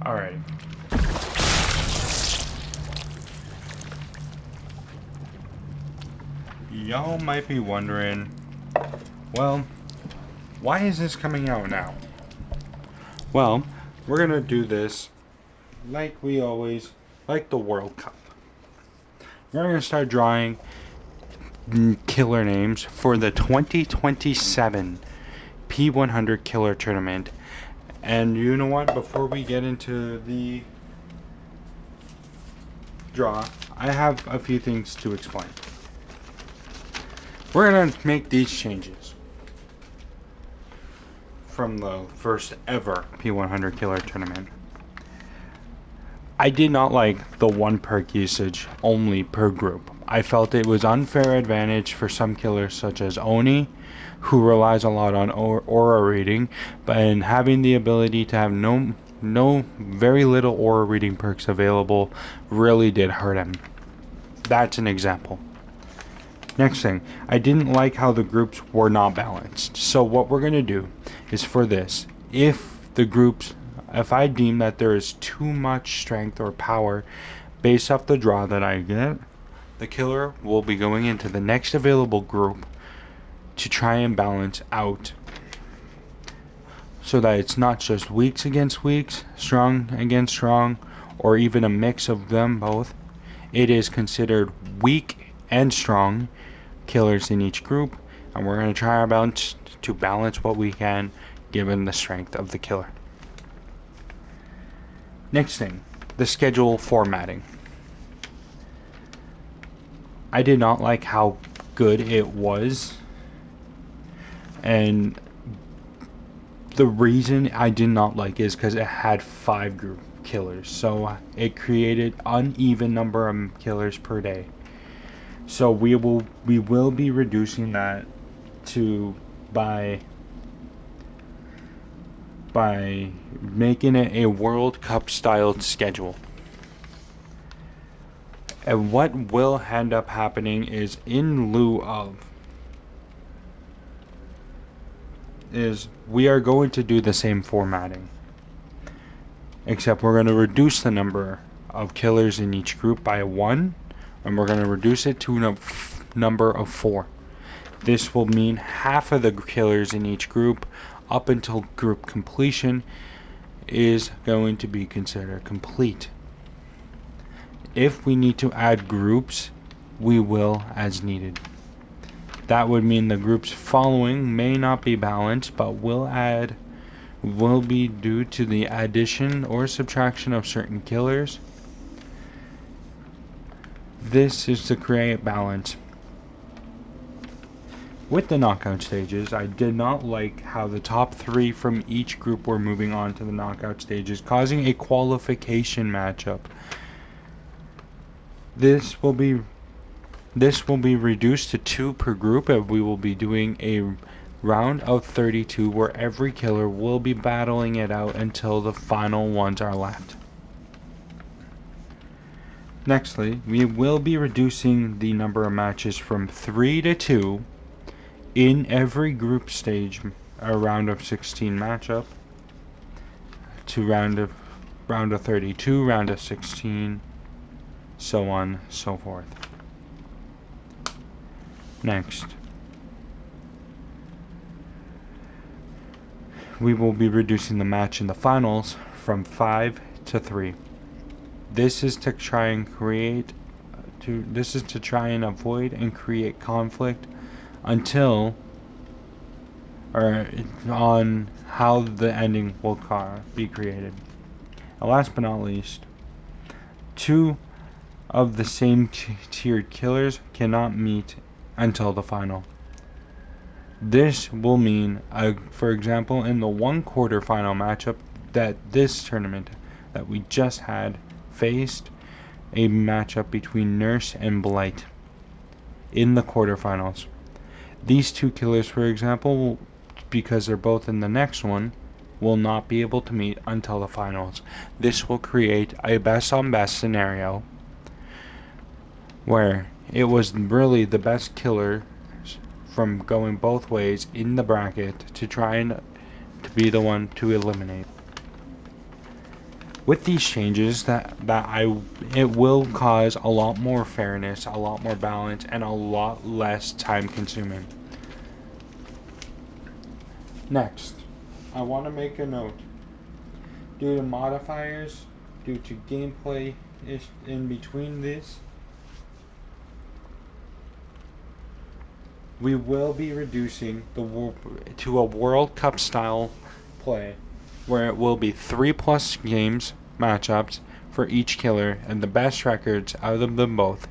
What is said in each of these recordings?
Alright. Y'all might be wondering, well, why is this coming out now? Well, we're gonna do this like we always, like the World Cup. We're gonna start drawing killer names for the 2027 P100 Killer Tournament. And you know what? Before we get into the draw, I have a few things to explain. We're gonna make these changes from the first ever P100 Killer Tournament. I did not like the one perk usage only per group. I felt it was unfair advantage for some killers such as Oni, who relies a lot on aura reading, and having the ability to have very little aura reading perks available really did hurt him. That's an example. Next thing, I didn't like how the groups were not balanced. So what we're going to do is for this, if I deem that there is too much strength or power based off the draw that I get, the killer will be going into the next available group to try and balance out so that it's not just weaks against weaks, strong against strong, or even a mix of them both. It is considered weak and strong killers in each group, and we're going to try our best to balance what we can given the strength of the killer. Next thing, the schedule formatting. I did not like how good it was, and the reason I did not like is because it had 5 group killers, so it created uneven number of killers per day. So we will be reducing that to by making it a World Cup styled schedule. And what will end up happening is we are going to do the same formatting, except we're going to reduce the number of killers in each group by 1, and we're going to reduce it to a number of 4. This will mean half of the killers in each group up until group completion is going to be considered complete. If we need to add groups, we will as needed. That would mean the groups following may not be balanced, but will be due to the addition or subtraction of certain killers. This is to create balance. With the knockout stages, I did not like how the top 3 from each group were moving on to the knockout stages, causing a qualification matchup. This will be reduced to 2 per group, and we will be doing a round of 32 where every killer will be battling it out until the final ones are left. Nextly, we will be reducing the number of matches from 3 to 2 in every group stage, a round of 16 matchup, to round of 32, round of 16, so on, so forth. Next, we will be reducing the match in the finals from 5 to 3. This is to try and avoid and create conflict until on how the ending will be created. And last but not least, 2 of the same tiered killers cannot meet until the final. This will mean, for example, in the 1 quarterfinal matchup that this tournament that we just had faced a matchup between Nurse and Blight in the quarterfinals. These 2 killers, for example, because they're both in the next one, will not be able to meet until the finals. This will create a best on best scenario where it was really the best killer from going both ways in the bracket to try and to be the one to eliminate. With these changes, it will cause a lot more fairness, a lot more balance, and a lot less time consuming. Next, I want to make a note. Due to modifiers, due to gameplay in between this, we will be reducing to a World Cup style play, where it will be 3+ games matchups for each killer, and the best records out of them both,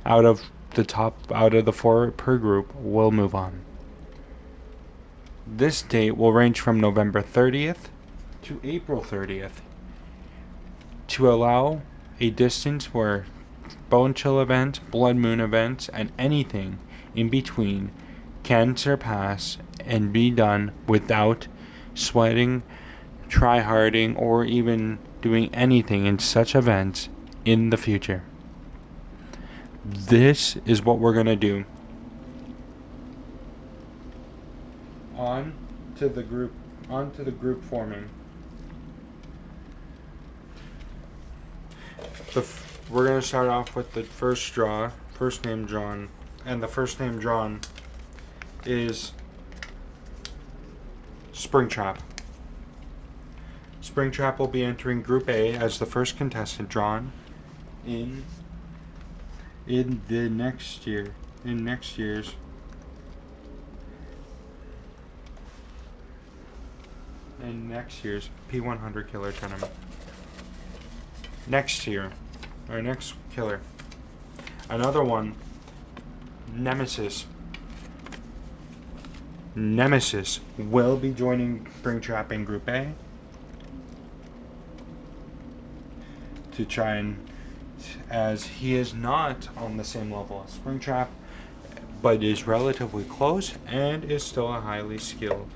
out of the 4 per group, will move on. This date will range from November 30th to April 30th to allow a distance where Bone Chill events, Blood Moon events, and anything in between can surpass and be done without sweating, tryharding, or even doing anything in such events in the future. This is what we're going to do. On to the group forming. We're going to start off with the first name drawn, and the first name drawn is Springtrap. Springtrap will be entering Group A as the first contestant drawn in next year's P100 Killer Tournament. Next year, our next killer, another one, Nemesis. Nemesis will be joining Springtrap in Group A to try and, as he is not on the same level as Springtrap, but is relatively close and is still a highly skilled.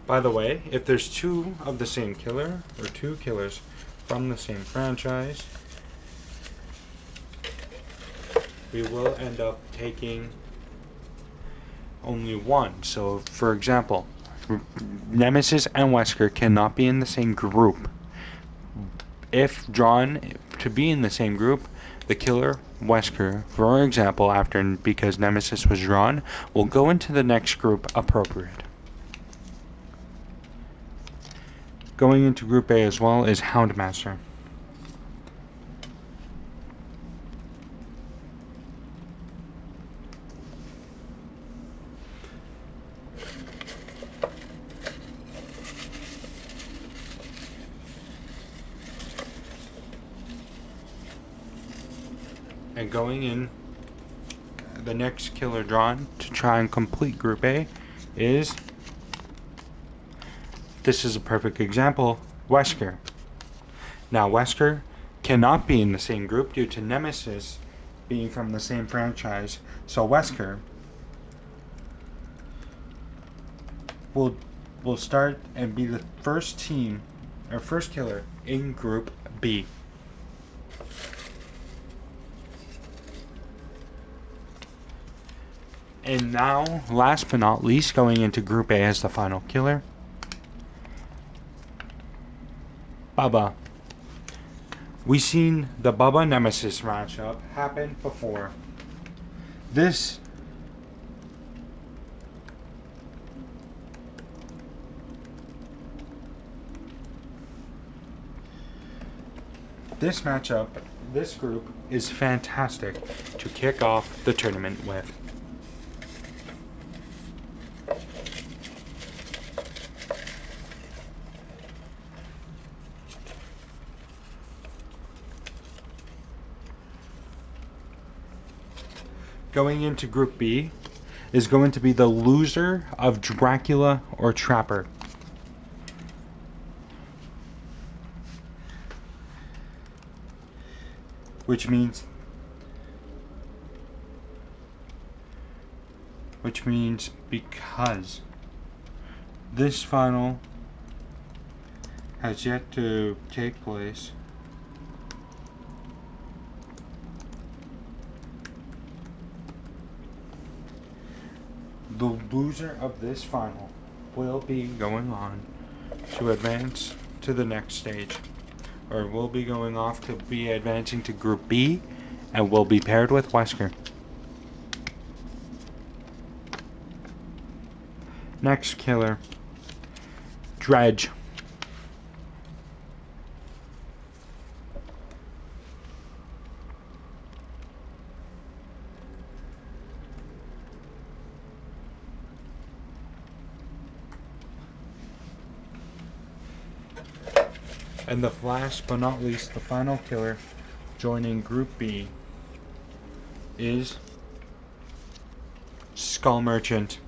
By the way, if there's 2 of the same killer, or 2 killers from the same franchise, we will end up taking only one. So, for example, Nemesis and Wesker cannot be in the same group. If drawn to be in the same group, the killer, Wesker, for example, because Nemesis was drawn, will go into the next group appropriate. Going into Group A as well is Houndmaster. And going in, the next killer drawn to try and complete Group A is, this is a perfect example, Wesker. Now, Wesker cannot be in the same group due to Nemesis being from the same franchise, so Wesker will start and be the first killer in Group B. And now, last but not least, going into Group A as the final killer, Bubba. We've seen the Bubba Nemesis matchup happen before. This matchup, this group is fantastic to kick off the tournament with. Going into Group B is going to be the loser of Dracula or Trapper. Which means because this final has yet to take place, the loser of this final will be going on to advance to the next stage, or will be going off to be advancing to Group B, and will be paired with Wesker. Next killer, Dredge. And the last but not least, the final killer joining Group B is Skull Merchant.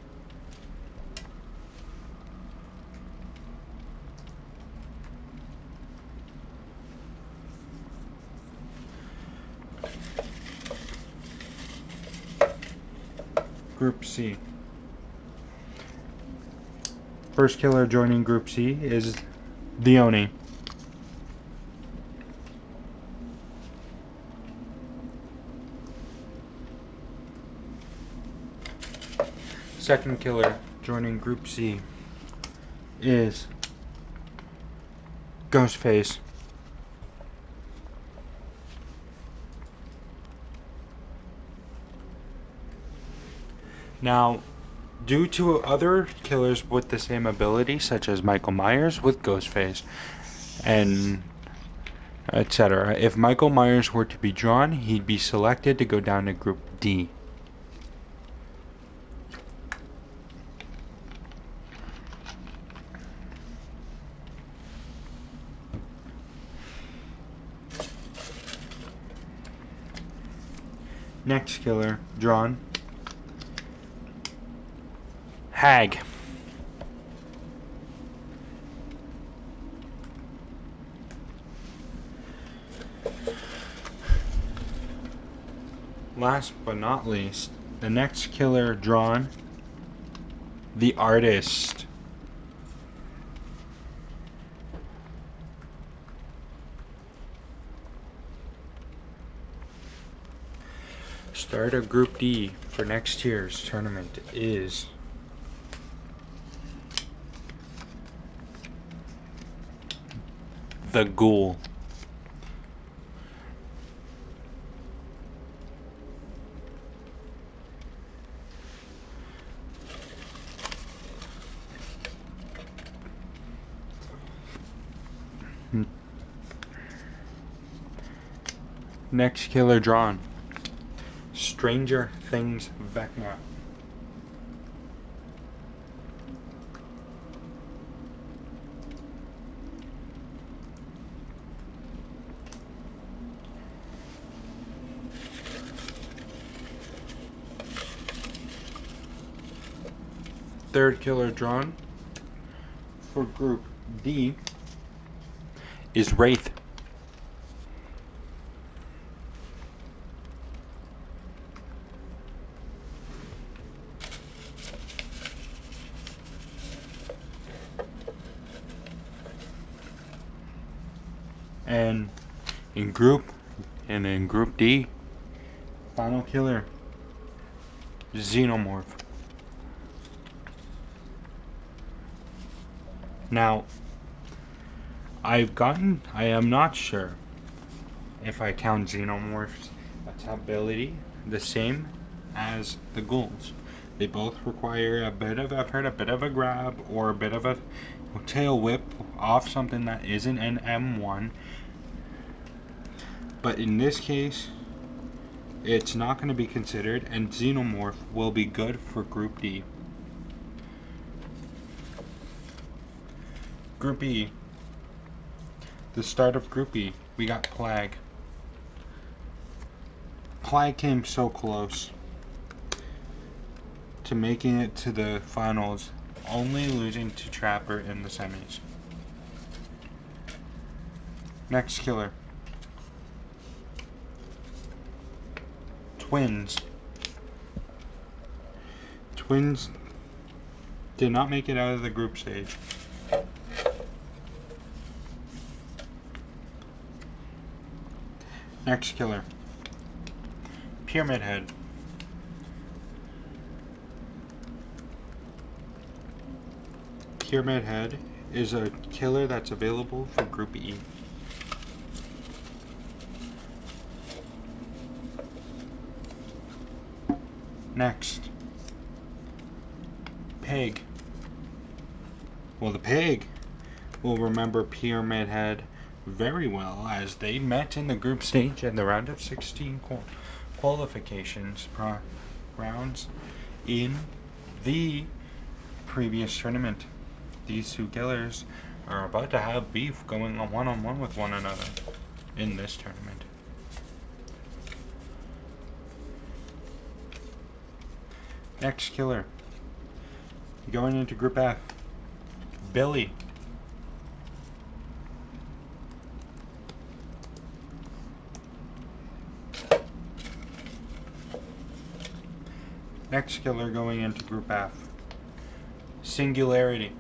Group C. First killer joining Group C is the Oni. Second killer joining Group C is Ghostface. Now, due to other killers with the same ability, such as Michael Myers with Ghostface, and etc., if Michael Myers were to be drawn, he'd be selected to go down to Group D. Next killer drawn, Hag. Last but not least, the next killer drawn, the Artist. Start of Group D for next year's tournament is the Ghoul. Next killer drawn, Stranger Things Vecna. Third killer drawn for Group D is Wraith. And in Group D, final killer, Xenomorph. Now, I am not sure if I count Xenomorph's ability the same as the Ghouls. They both require a bit of effort, a bit of a grab, or a bit of a tail whip off something that isn't an M1. But in this case, it's not going to be considered, and Xenomorph will be good for Group D. Group E. The start of Group E, we got Plague. Plague came so close to making it to the finals, only losing to Trapper in the semis. Next killer, Twins. Twins did not make it out of the group stage. Next killer, Pyramid Head. Pyramid Head is a killer that's available for Group E. Next, Pig. Well, the Pig will remember Pyramid Head very well, as they met in the group stage and the round of 16 qualifications rounds in the previous tournament. These two killers are about to have beef going on one-on-one with one another in this tournament. Next killer, going into Group F, Billy. Next killer going into Group F, Singularity.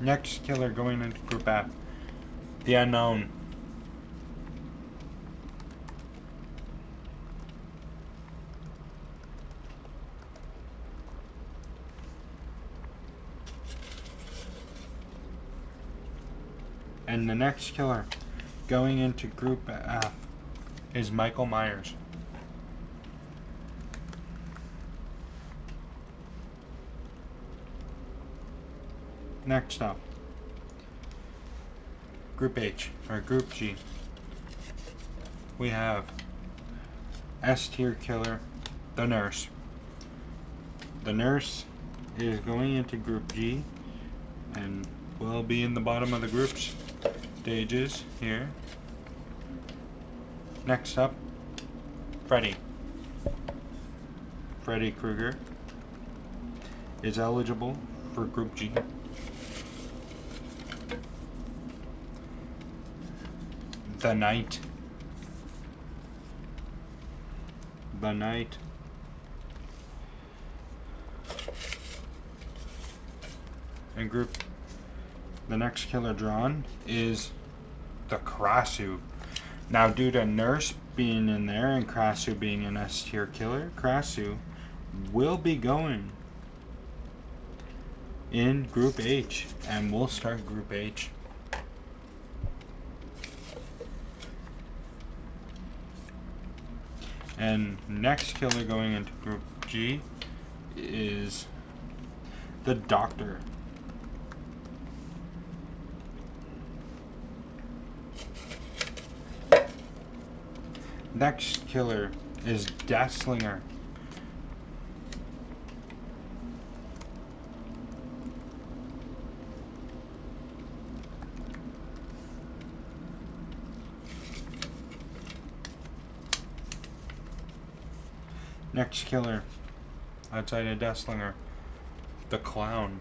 Next killer going into Group F, The Unknown. And the next killer going into Group F is Michael Myers. Next up, Group H, or Group G. We have S tier killer, the Nurse. The Nurse is going into Group G and will be in the bottom of the groups stages here. Next up, Freddy. Freddy Krueger is eligible for Group G. The Knight. The Knight and group. The next killer drawn is the Krasu. Now, due to Nurse being in there and Krasu being an S tier killer, Krasu will be going in Group H, and we'll start Group H. And next killer going into Group G is the Doctor. Next killer is Deathslinger. Next killer outside of Deathslinger, the Clown.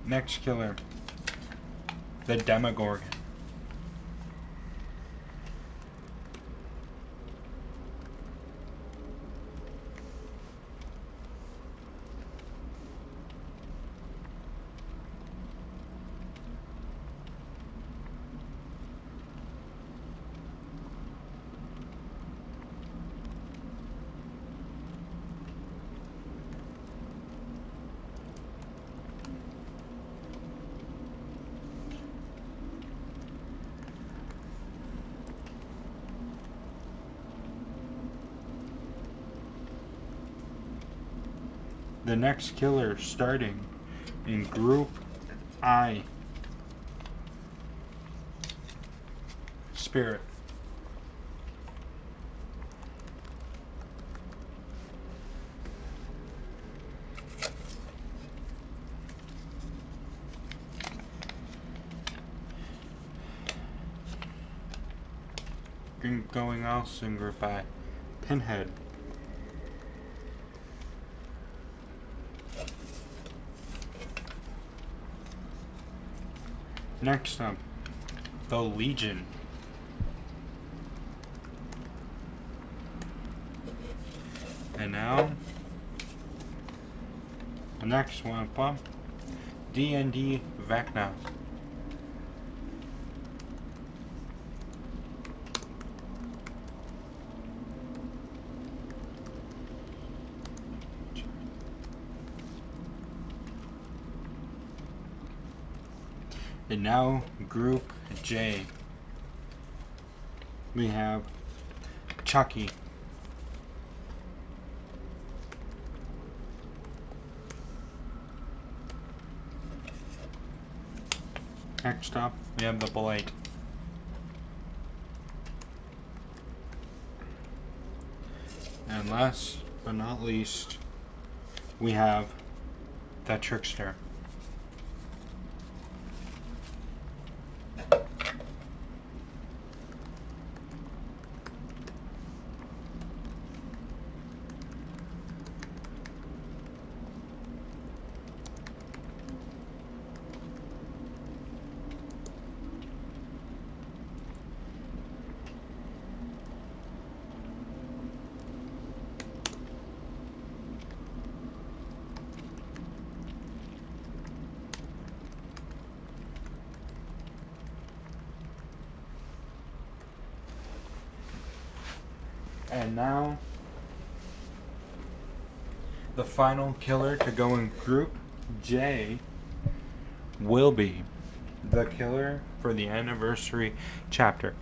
Next killer, the Demogorgon. The next killer starting in Group I, Spirit. Going else in Group I, Pinhead. Next up, the Legion. And now, the next one up, D&D Vecna. And now, Group J. We have Chucky. Next up, we have the Blight. And last but not least, we have the Trickster. And now, the final killer to go in Group J will be the killer for the anniversary chapter.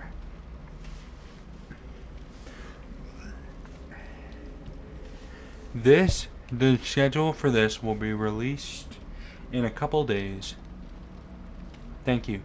The schedule for this will be released in a couple days. Thank you.